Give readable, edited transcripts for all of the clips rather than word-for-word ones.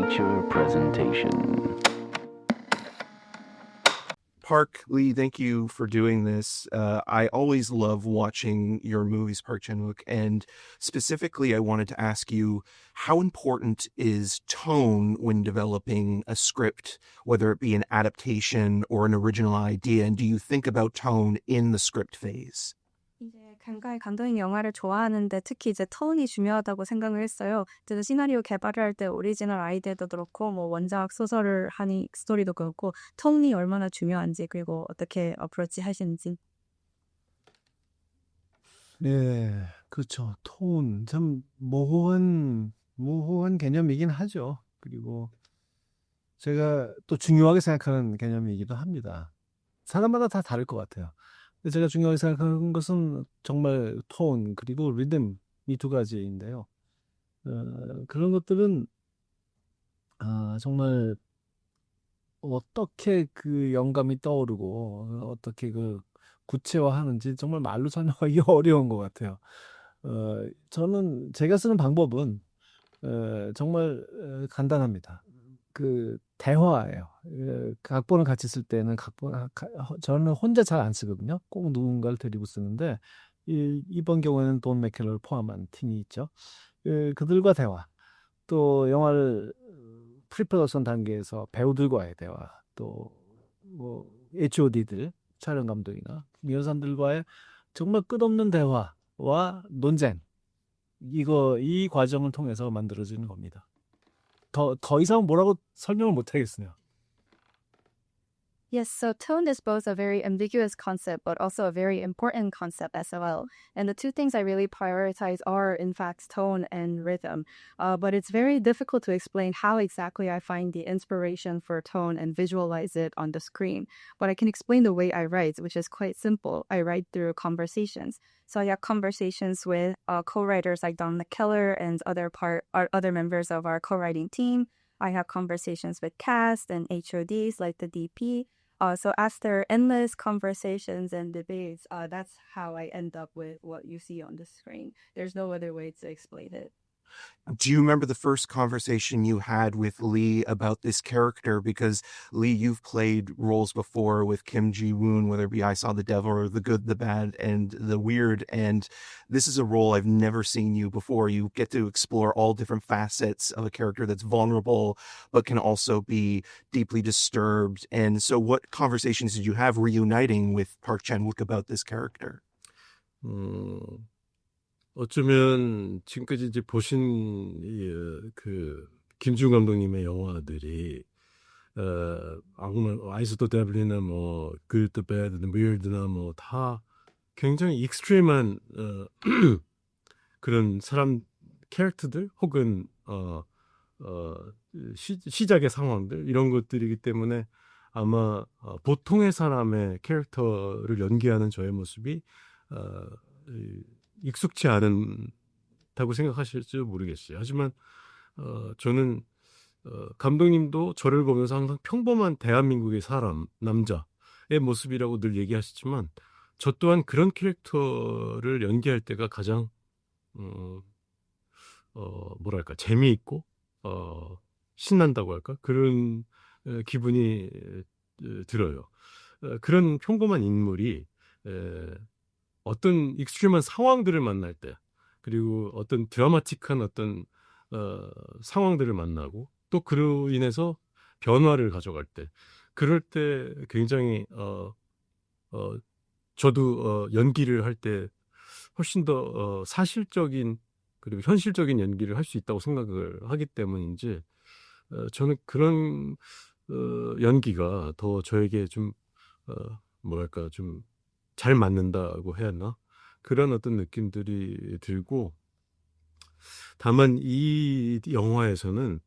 feature presentation. Park Lee, thank you for doing this. I always love watching your movies, Park Chan-wook, and specifically I wanted to ask you, how important is tone when developing a script, whether it be an adaptation or an original idea, and do you think about tone in the script phase? 이제 간가히 감독님 영화를 좋아하는데 특히 이제 톤이 중요하다고 생각을 했어요. 그래서 시나리오 개발을 할 때 오리지널 아이디어도 그렇고 뭐 원작 소설을 하니 스토리도 그렇고 톤이 얼마나 중요한지 그리고 어떻게 어프로치 하시는지. 네, 그렇죠. 톤, 참 모호한 개념이긴 하죠. 그리고 제가 또 중요하게 생각하는 개념이기도 합니다. 사람마다 다 다를 것 같아요. 근데 제가 중요하게 생각하는 것은 정말 톤, 그리고 리듬, 이 두 가지인데요. 그런 것들은 정말 어떻게 그 영감이 떠오르고 어떻게 그 구체화하는지 정말 말로 설명하기 어려운 것 같아요. 저는 제가 쓰는 방법은 정말 간단합니다. 그 대화예요. 각본을 같이 쓸 때는 저는 혼자 잘 안 쓰거든요. 꼭 누군가를 데리고 쓰는데 이번 경우에는 돈 맥켈러를 포함한 팀이 있죠. 그들과 대화, 또 영화를 프리프로덕션 단계에서 배우들과의 대화, 또 뭐 HOD들, 촬영 감독이나 이런 사람들과의 정말 끝없는 대화와 논쟁, 이 과정을 통해서 만들어지는 겁니다. 더 이상 뭐라고 설명을 못 하겠어요. Yes, so tone is both a very ambiguous concept, but also a very important concept as well. And the two things I really prioritize are, in fact, tone and rhythm. But it's very difficult to explain how exactly I find the inspiration for tone and visualize it on the screen. But I can explain the way I write, which is quite simple. I write through conversations. So I have conversations with co-writers like Don McKellar and other members of our co-writing team. I have conversations with cast and HODs like the DP. So after endless conversations and debates, that's how I end up with what you see on the screen. There's no other way to explain it. Do you remember the first conversation you had with Lee about this character? Because Lee, you've played roles before with Kim Ji-woon, whether it be I Saw the Devil or The Good, the Bad, and the Weird. And this is a role I've never seen you before. You get to explore all different facets of a character that's vulnerable, but can also be deeply disturbed. And so what conversations did you have reuniting with Park Chan-wook about this character? 어쩌면 지금까지 이제 보신 그 김지훈 감독님의 영화들이 아이스 더 데블이나 뭐 Good, the Bad, the Weird나 뭐 다 굉장히 익스트림한 그런 사람 캐릭터들 혹은 시작의 상황들 이런 것들이기 때문에 아마 보통의 사람의 캐릭터를 연기하는 저의 모습이 익숙치 않다고 생각하실지 모르겠어요. 하지만 저는 감독님도 저를 보면서 항상 평범한 대한민국의 사람, 남자의 모습이라고 늘 얘기하시지만 저 또한 그런 캐릭터를 연기할 때가 가장 뭐랄까 재미있고 신난다고 할까? 그런 기분이 들어요. 그런 평범한 인물이 어떤 익스트림한 상황들을 만날 때 그리고 어떤 드라마틱한 어떤 상황들을 만나고 또 그로 인해서 변화를 가져갈 때 그럴 때 굉장히 저도 연기를 할 때 훨씬 더 사실적인 그리고 현실적인 연기를 할 수 있다고 생각을 하기 때문인지 저는 그런 연기가 더 저에게 좀 뭐랄까 좀 잘 맞는다고 해야 하나? 그런 어떤 느낌들이 들고 다만 이 영화에서는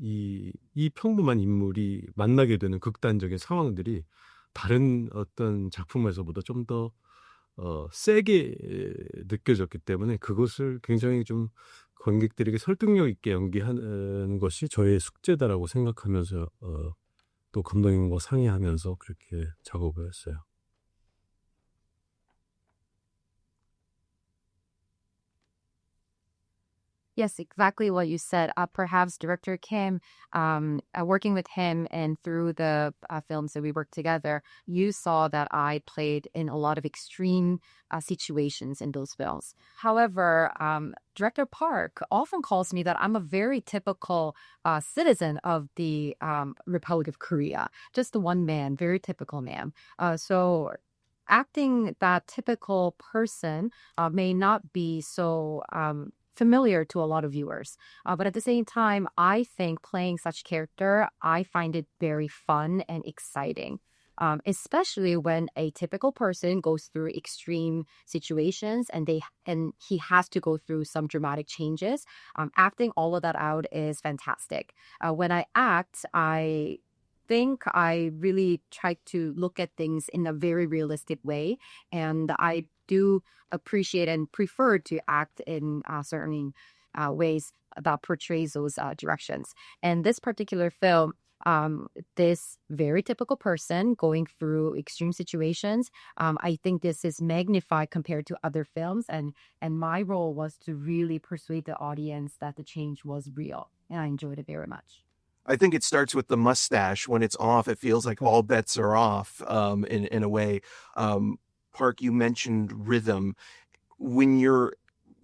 이 평범한 인물이 만나게 되는 극단적인 상황들이 다른 어떤 작품에서보다 좀 더 세게 느껴졌기 때문에 그것을 굉장히 좀 관객들에게 설득력 있게 연기하는 것이 저의 숙제다라고 생각하면서 또 감독님과 상의하면서 그렇게 작업을 했어요. Yes, exactly what you said. Perhaps director Kim, working with him and through the films that we worked together, you saw that I played in a lot of extreme situations in those films. However, director Park often calls me that I'm a very typical citizen of the Republic of Korea, just the one man, very typical man. So acting that typical person may not be so familiar to a lot of viewers. But at the same time, I think playing such character, I find it very fun and exciting. Especially when a typical person goes through extreme situations and he has to go through some dramatic changes. Acting all of that out is fantastic. When I act, I think I really try to look at things in a very realistic way, and I do appreciate and prefer to act in certain ways that portrays those directions. And this particular film, this very typical person going through extreme situations, I think this is magnified compared to other films, and my role was to really persuade the audience that the change was real, and I enjoyed it very much. I think it starts with the mustache. When it's off, it feels like all bets are off, in a way. Park, you mentioned rhythm. When you're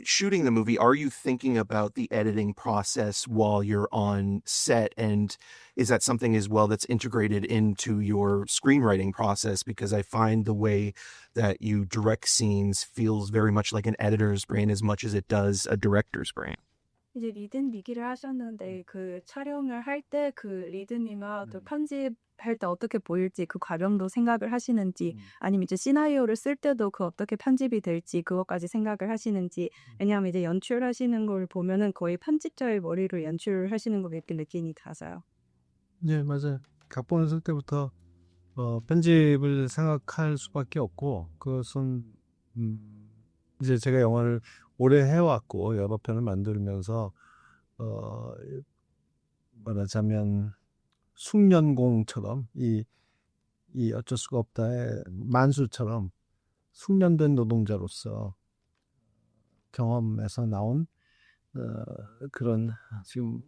shooting the movie, are you thinking about the editing process while you're on set? And is that something as well that's integrated into your screenwriting process? Because I find the way that you direct scenes feels very much like an editor's brain as much as it does a director's brain. 이제 리든 얘기를 하셨는데 그 촬영을 할 때 그 리드님은 또 편집할 때 어떻게 보일지 그 과정도 생각을 하시는지 아니면 이제 시나리오를 쓸 때도 그 어떻게 편집이 될지 그것까지 생각을 하시는지 왜냐하면 이제 연출하시는 걸 보면은 거의 편집자의 머리로 연출을 하시는 거 이렇게 느낌이 가서요. 네, 맞아요. 각본을 쓸 때부터 편집을 생각할 수밖에 없고 그것은 이제 제가 영화를 오래 해왔고 여러 편을 만들면서 말하자면 숙련공처럼 이 어쩔 수가 없다의 만수처럼 숙련된 노동자로서 경험에서 나온 그런 지금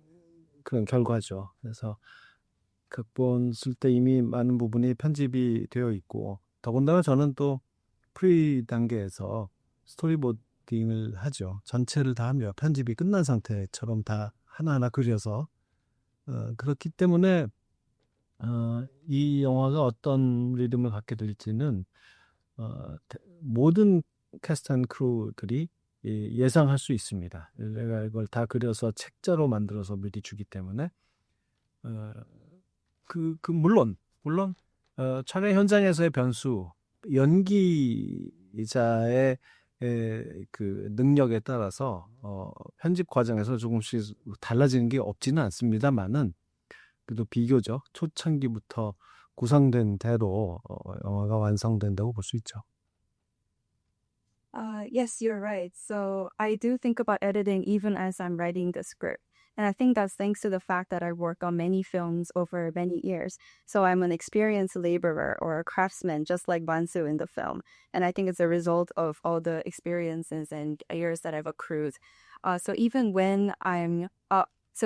그런 결과죠. 그래서 각본 쓸 때 이미 많은 부분이 편집이 되어 있고 더군다나 저는 또 프리 단계에서 스토리보딩을 하죠. 전체를 다 하며 편집이 끝난 상태처럼 다 하나하나 그려서 그렇기 때문에 이 영화가 어떤 리듬을 갖게 될지는 모든 캐스트 앤 크루들이 예상할 수 있습니다. 내가 이걸 다 그려서 책자로 만들어서 미리 주기 때문에 물론 촬영 현장에서의 변수, 연기자의 그 능력에 따라서 편집 과정에서 조금씩 달라지는 게 없지는 않습니다만은 그래도 비교적 초창기부터 구상된 대로 영화가 완성된다고 볼 수 있죠. Yes, you're right. So I do think about editing even as I'm writing the script. And I think that's thanks to the fact that I work on many films over many years. So I'm an experienced laborer or a craftsman, just like Bansu in the film. And I think it's a result of all the experiences and years that I've accrued. So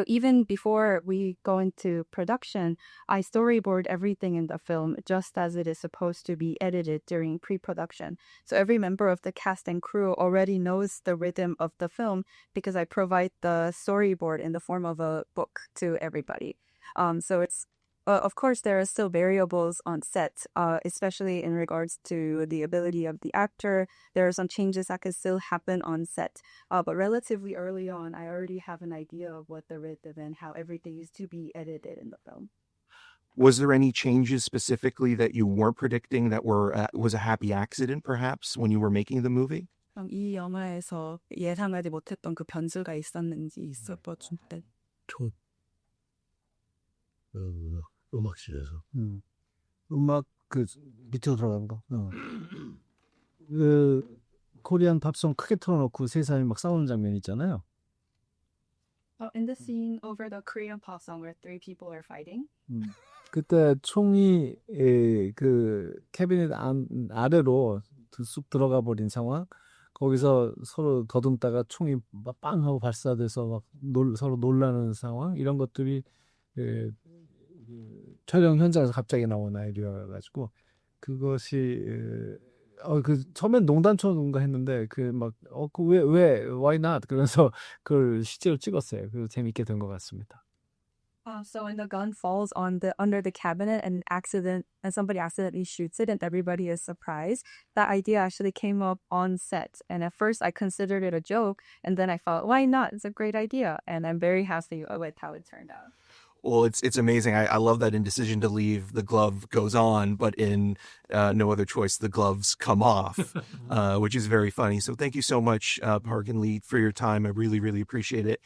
even before we go into production, I storyboard everything in the film just as it is supposed to be edited during pre-production. So every member of the cast and crew already knows the rhythm of the film because I provide the storyboard in the form of a book to everybody. So it's of course, there are still variables on set, especially in regards to the ability of the actor. There are some changes that could still happen on set. But relatively early on, I already have an idea of what the rhythm and how everything is to be edited in the film. Was there any changes specifically that you weren't predicting that was a happy accident, perhaps, when you were making the movie? 이 영화에서 예상하지 못했던 그 변수가 있었는지 있었던 때. 음악실에서 음악 그 밑으로 들어간 거 그 코리안 팝송 크게 틀어놓고 세 사람이 막 싸우는 장면 있잖아요. In the scene over the Korean pop song where three people are fighting. 그때 총이 그 캐비닛 아래로 쑥 들어가 버린 상황. 거기서 서로 더듬다가 총이 막 빵 하고 발사돼서 막 서로 놀라는 상황 이런 것들이 그 촬영 현장에서 갑자기 나온 아이디어여가지고 그것이 그 처음엔 농단처럼가 했는데 왜 why not 그래서 그걸 실제로 찍었어요. 그래서 재밌게 된 것 같습니다. So when the gun falls on the under the cabinet and somebody accidentally shoots it and everybody is surprised, that idea actually came up on set. And at first I considered it a joke, and then I thought, why not? It's a great idea, and I'm very happy with how it turned out. Well, it's amazing. I love that in Decision to Leave, the glove goes on, but in No Other Choice, the gloves come off, which is very funny. So thank you so much, Park and Lee, for your time. I really, really appreciate it.